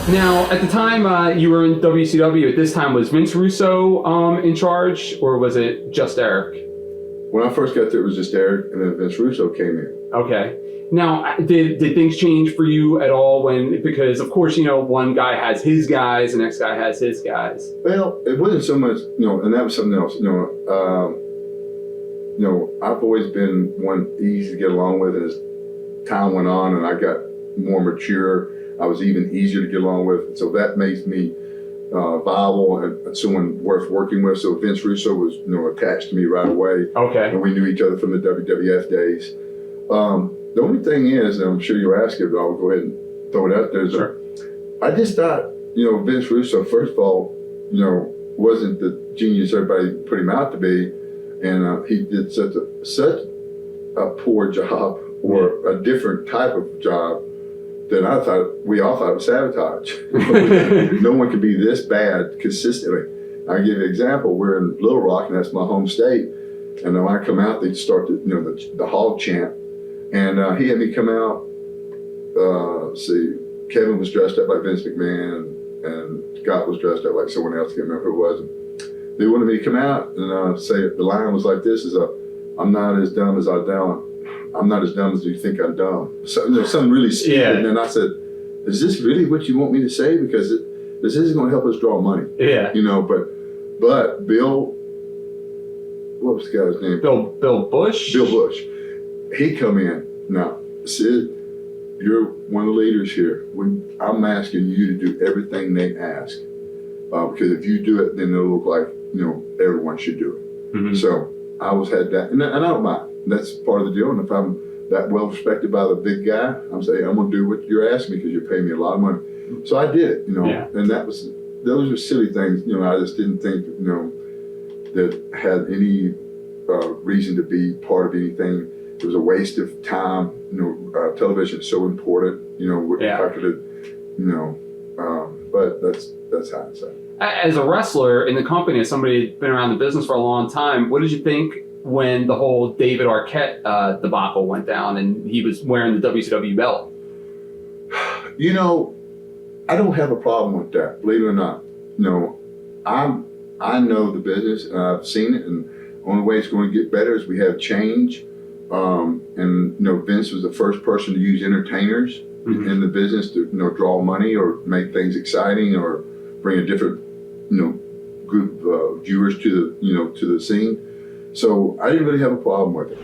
Now, at the time you were in WCW, at this time, was Vince Russo in charge, or was it just Eric? When I first got there, it was just Eric, and then Vince Russo came in. Okay. Now, did things change for you at all because of course, one guy has his guys, the next guy has his guys. Well, it wasn't so much, and that was something else. I've always been one easy to get along with, and as time went on and I got more mature, I was even easier to get along with. So that makes me viable and someone worth working with. So Vince Russo was, attached to me right away. Okay. And we knew each other from the WWF days. The only thing is, and I'm sure you'll ask it, but I'll go ahead and throw it out there. Sure. I just thought, Vince Russo, first of all, wasn't the genius everybody put him out to be. And he did such a poor job, or a different type of job, that we all thought it was sabotage. No one could be this bad consistently. I'll give you an example. We're in Little Rock, and that's my home state. And when I come out, they start the hog chant. And he had me come out, Kevin was dressed up like Vince McMahon, and Scott was dressed up like someone else, I can't remember who it was. And they wanted me to come out and say, the line was like this, I'm not as dumb as I'm not as dumb as you think I'm dumb. So, something really stupid. Yeah. And then I said, is this really what you want me to say? Because this isn't going to help us draw money. Yeah. But Bill, what was the guy's name? Bill Bush? Bill Bush. He come in. Now, Sid, you're one of the leaders here. I'm asking you to do everything they ask. Because if you do it, then it'll look like, everyone should do it. Mm-hmm. So I always had that. And I don't mind. That's part of the deal. And if I'm that well respected by the big guy, I'm saying, I'm going to do what you're asking me because you're paying me a lot of money. So I did it, Yeah. And those were silly things, I just didn't think, that had any reason to be part of anything. It was a waste of time. Television is so important, if I could have, but that's hindsight. As a wrestler in the company, as somebody who's been around the business for a long time, what did you think when the whole David Arquette debacle went down and he was wearing the WCW belt? I don't have a problem with that, believe it or not. I know the business and I've seen it, and the only way it's going to get better is we have change. Vince was the first person to use entertainers mm-hmm. in the business to draw money or make things exciting or bring a different group of viewers to the scene. So I didn't really have a problem with it.